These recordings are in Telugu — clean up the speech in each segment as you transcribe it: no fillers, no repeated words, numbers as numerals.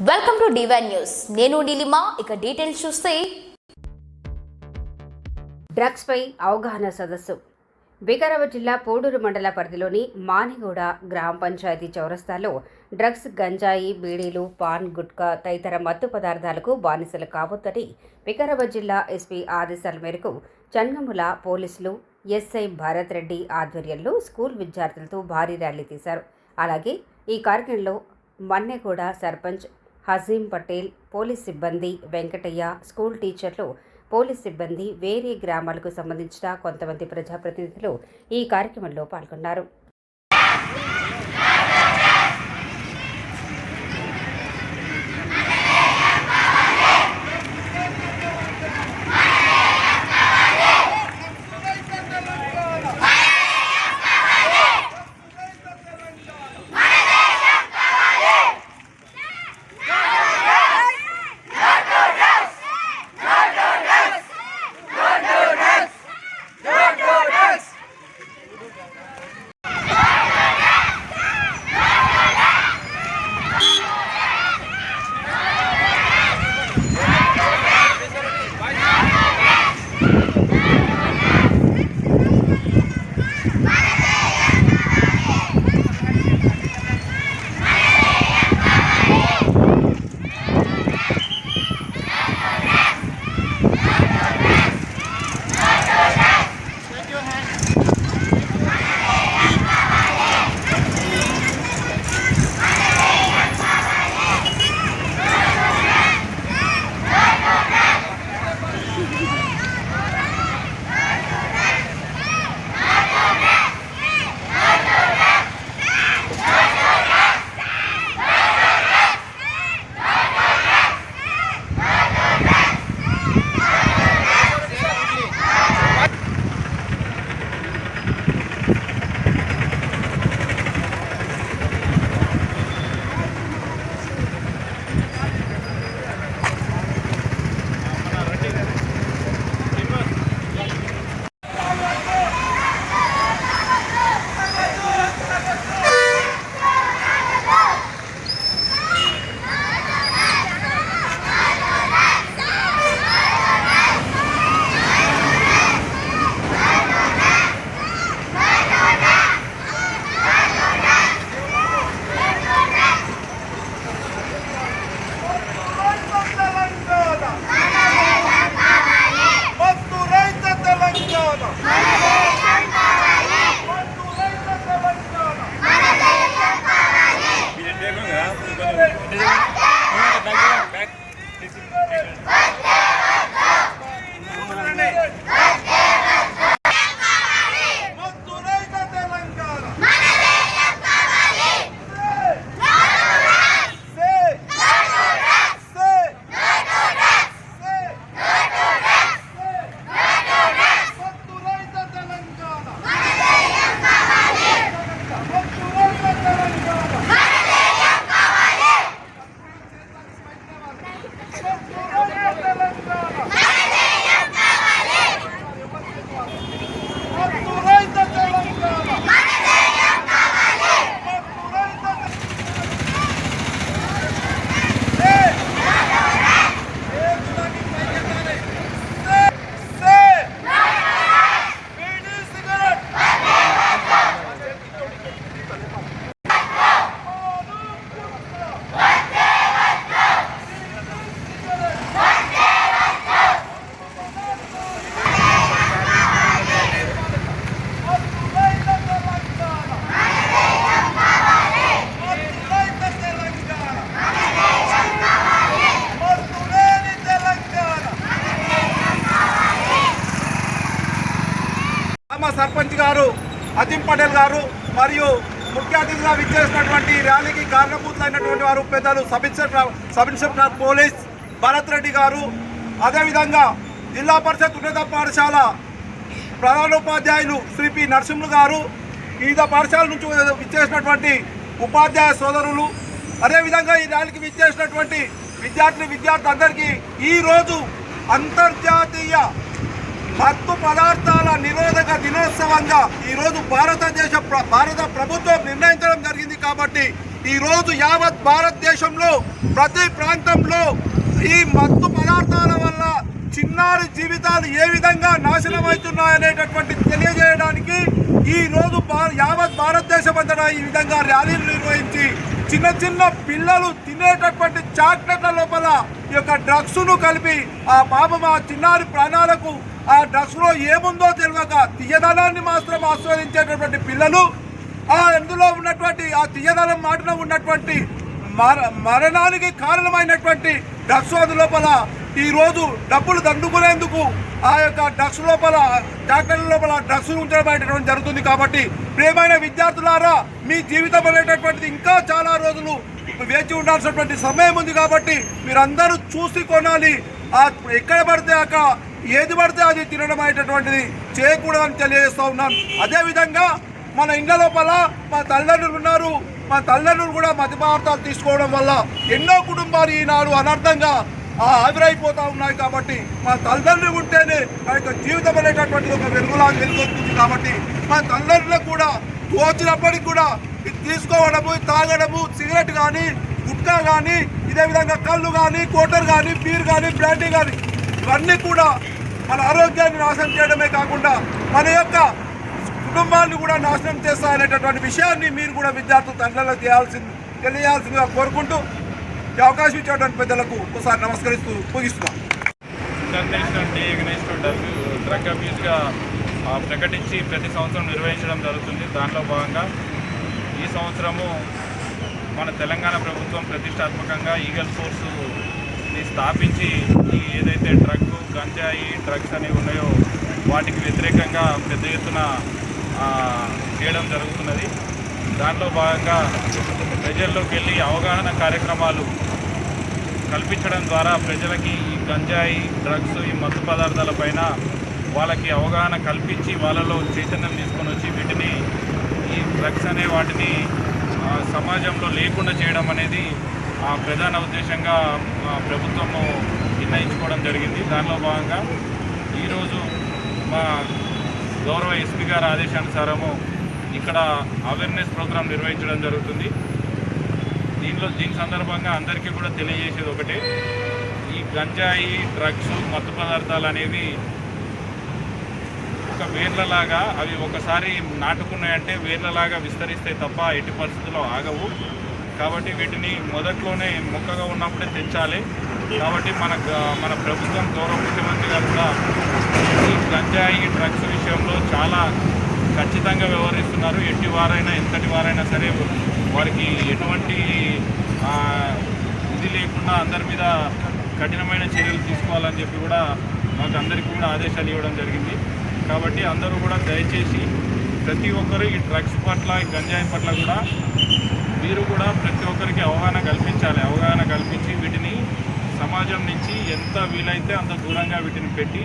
Welcome to divine news. నేను నీలిమా. ఇక డీటెయిల్స్ చూస్తే డ్రగ్స్ పై అవగాహన సదస్సు వికారాబాద్ జిల్లా పోడూరు మండల పరిధిలోని మానిగూడ గ్రామ పంచాయతీ చౌరస్తాలో డ్రగ్స్, గంజాయి, బీడీలు, పాన్, గుట్కా తదితర మత్తు పదార్థాలకు బానిసలు కావద్దని వికారాబాద్ జిల్లా ఎస్పీ ఆదేశాల మేరకు చంగముల పోలీసులు ఎస్ఐ భారత్ రెడ్డి ఆధ్వర్యంలో స్కూల్ విద్యార్థులతో భారీ ర్యాలీ తీశారు. అలాగే ఈ కార్యక్రమంలో మన్నెగూడ సర్పంచ్ హజీం పటేల్, పోలీస్ సిబ్బంది, వెంకటయ్య, స్కూల్ టీచర్లు, పోలీస్ సిబ్బంది, వేరే గ్రామాలకు సంబంధించిన కొంతమంది ప్రజాప్రతినిధులు ఈ కార్యక్రమంలో పాల్గొన్నారు. సర్పంచ్ గారు హజీం పటేల్ గారు మరియు ముఖ్య అతిథిగా విచ్చేసినటువంటి ర్యాలీకి కారణభూతులైనటువంటి వారు పెద్దలు sub inspector police Bharat Reddy గారు, అదేవిధంగా జిల్లా పరిషత్ ఉన్నత పాఠశాల ప్రధానోపాధ్యాయులు శ్రీ పి నరసింహులు గారు, వివిధ పాఠశాల నుంచి విచ్చేసినటువంటి ఉపాధ్యాయ సోదరులు, అదేవిధంగా ఈ ర్యాలీకి విచ్చేసినటువంటి విద్యార్థులందరికీ ఈరోజు అంతర్జాతీయ మత్తు పదార్థాల నిరోధక దినోత్సవంగా ఈరోజు భారత ప్రభుత్వం నిర్ణయించడం జరిగింది. కాబట్టి ఈరోజు యావత్ భారతదేశంలో ప్రతి ప్రాంతంలో ఈ మత్తు పదార్థాల వల్ల చిన్నారి జీవితాలు ఏ విధంగా నాశనం అవుతున్నాయనేటటువంటి తెలియజేయడానికి ఈ రోజు యావత్ భారతదేశం అంతటా ఈ విధంగా ర్యాలీలు నిర్వహించి చిన్న చిన్న పిల్లలు తినేటటువంటి చాక్లెట్ల లోపల ఈ యొక్క డ్రగ్స్ను కలిపి ఆ పాపం ఆ చిన్నారి ప్రాణాలకు ఆ డ్రగ్స్లో ఏముందో తెలియక తీయదనాన్ని మాత్రం ఆస్వాదించేటటువంటి పిల్లలు అందులో ఉన్నటువంటి ఆ తీయదనం మాటలో ఉన్నటువంటి మరణానికి కారణమైనటువంటి డ్రగ్స్ లోపల ఈరోజు డబ్బులు దండుకునేందుకు ఆ యొక్క డ్రగ్స్ లోపల చాక్లెట్ల లోపల డ్రగ్స్ ఉంచడం జరుగుతుంది. కాబట్టి ప్రియమైన విద్యార్థులారా, మీ జీవితం అనేటటువంటిది ఇంకా చాలా రోజులు వేచి ఉండాల్సినటువంటి సమయం ఉంది. కాబట్టి మీరందరూ చూసి కొనాలి. ఎక్కడ పడితే అక్కడ ఏది పడితే అది తినడం అనేటటువంటిది చేయకూడదని తెలియజేస్తూ ఉన్నాను. అదేవిధంగా మన ఇండ్ల లోపల మా తల్లిదండ్రులు ఉన్నారు. మా తల్లిదండ్రులు కూడా మద్య పదార్థాలు తీసుకోవడం వల్ల ఎన్నో కుటుంబాలు ఈనాడు అనర్థంగా ఆవిరైపోతూ ఉన్నాయి. కాబట్టి మా తల్లిదండ్రులు ఉంటేనే ఆ యొక్క జీవితం అనేటటువంటిది ఒక వెలుగులాగా వెలుగొస్తుంది. కాబట్టి మా తల్లిదండ్రులకు కూడా తోచినప్పటికి కూడా ఇది తీసుకోవడము, తాగడము, సిగరెట్ కానీ, గుట్కా కానీ, ఇదే విధంగా కళ్ళు కానీ, కోటర్ కానీ, బీర్ కానీ, బ్రాండీ కానీ ఇవన్నీ కూడా మన ఆరోగ్యాన్ని నాశనం చేయడమే కాకుండా మన యొక్క కుటుంబాన్ని కూడా నాశనం చేస్తాయనేటటువంటి విషయాన్ని మీరు కూడా విద్యార్థులు తండ్రులకు తెలియాల్సిందిగా కోరుకుంటూ ఈ అవకాశం ఇచ్చేటువంటి పెద్దలకు ఒకసారి నమస్కరిస్తూ ముగిస్తున్నాం. ఇంటర్నేషనల్ డే అగైన్స్ట్ డ్రగ్ అబ్యూస్గా ప్రకటించి ప్రతి సంవత్సరం నిర్వహించడం జరుగుతుంది. దాంట్లో భాగంగా ఈ సంవత్సరము మన తెలంగాణ ప్రభుత్వం ప్రతిష్టాత్మకంగా ఈగల్ ఫోర్స్ని స్థాపించి ఏదైతే గంజాయి డ్రగ్స్ అనేవి ఉన్నాయో వాటికి వ్యతిరేకంగా పెద్ద ఎత్తున చేయడం జరుగుతున్నది. దాంట్లో భాగంగా ప్రజల్లోకి వెళ్ళి అవగాహన కార్యక్రమాలు కల్పించడం ద్వారా ప్రజలకి ఈ గంజాయి డ్రగ్స్ ఈ మత్తు పదార్థాలపైన వాళ్ళకి అవగాహన కల్పించి వాళ్ళలో చైతన్యం తీసుకొని వచ్చి వీటిని ఈ డ్రగ్స్ అనే వాటిని సమాజంలో లేకుండా చేయడం అనేది ప్రధాన ఉద్దేశంగా ప్రభుత్వము నిర్ణయించుకోవడం జరిగింది. దానిలో భాగంగా ఈరోజు మా గౌరవ ఎస్పీ గారి ఆదేశానుసారము ఇక్కడ అవేర్నెస్ ప్రోగ్రాం నిర్వహించడం జరుగుతుంది. దీని సందర్భంగా అందరికీ కూడా తెలియజేసేది ఒకటే, ఈ గంజాయి డ్రగ్స్ మత్తు పదార్థాలు అనేవి ఒక వేర్లలాగా అవి ఒకసారి నాటుకున్నాయంటే వేర్లలాగా విస్తరిస్తే తప్ప ఎట్టి పరిస్థితుల్లో ఆగవు. కాబట్టి వీటిని మొదట్లోనే మొక్కగా ఉన్నప్పుడే తెచ్చాలి. కాబట్టి మన ప్రభుత్వం గౌరవ ముఖ్యమంత్రి గారు కూడా ఈ గంజాయి డ్రగ్స్ విషయంలో చాలా ఖచ్చితంగా వ్యవహరిస్తున్నారు. ఎట్టి వారైనా ఎంతటి వారైనా సరే వారికి ఎటువంటి ఇది లేకుండా అందరి మీద కఠినమైన చర్యలు తీసుకోవాలని చెప్పి కూడా మాకు అందరికీ కూడా ఆదేశాలు ఇవ్వడం జరిగింది. కాబట్టి అందరూ కూడా దయచేసి ప్రతి ఒక్కరు ఈ డ్రగ్స్ పట్ల ఈ గంజాయి పట్ల కూడా మీరు కూడా ప్రతి ఒక్కరికి అవగాహన కల్పించాలి. అవగాహన కల్పించి వీటిని సమాజం నుంచి ఎంత వీలైతే అంత దూరంగా వీటిని పెట్టి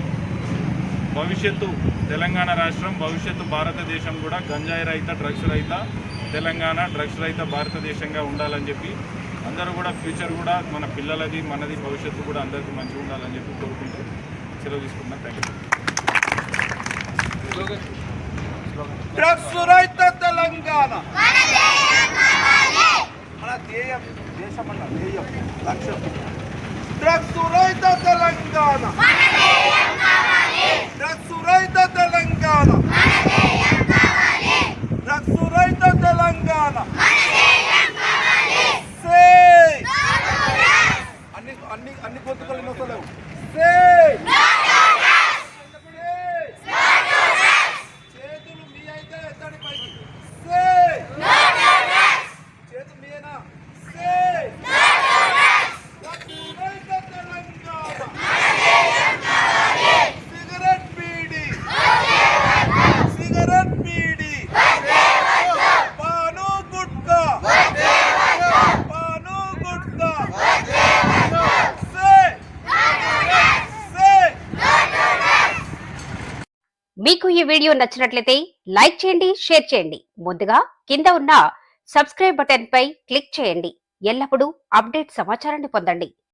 భవిష్యత్తు తెలంగాణ రాష్ట్రం, భవిష్యత్తు భారతదేశం కూడా గంజాయి రహిత, డ్రగ్స్ రహిత తెలంగాణ, డ్రగ్స్ రహిత భారతదేశంగా ఉండాలని చెప్పి అందరూ కూడా ఫ్యూచర్ కూడా మన పిల్లలది మనది భవిష్యత్తు కూడా అందరికీ మంచిగా ఉండాలని చెప్పి కోరుకుంటూ సెలవు తీసుకుంటున్నాను. Thank you. డ్రగ్స్ రహిత తెలంగాణ మన ధ్యేయం, దేశం అన్న ధ్యేయం, లక్ష్యం. డ్రగ్స్ రహిత తెలంగాణ, డ్రగ్స్ రహిత తెలంగాణ, డ్రగ్స్ రహిత తెలంగాణ. అన్ని గొంతుకలు నొక్కలేవు. చేతులు మీ అయితే ఎత్తడి పైకి. చేతులు మీనా. సిగరెట్ బీడి, సిగరెట్ బీడి, పాను గుట్కా, పాను గుట్కా. మీకు ఈ వీడియో నచ్చినట్లయితే లైక్ చేయండి, షేర్ చేయండి. ముందుగా కింద ఉన్న సబ్స్క్రైబ్ బటన్ పై క్లిక్ చేయండి. ఎల్లప్పుడూ అప్డేట్ సమాచారాన్ని పొందండి.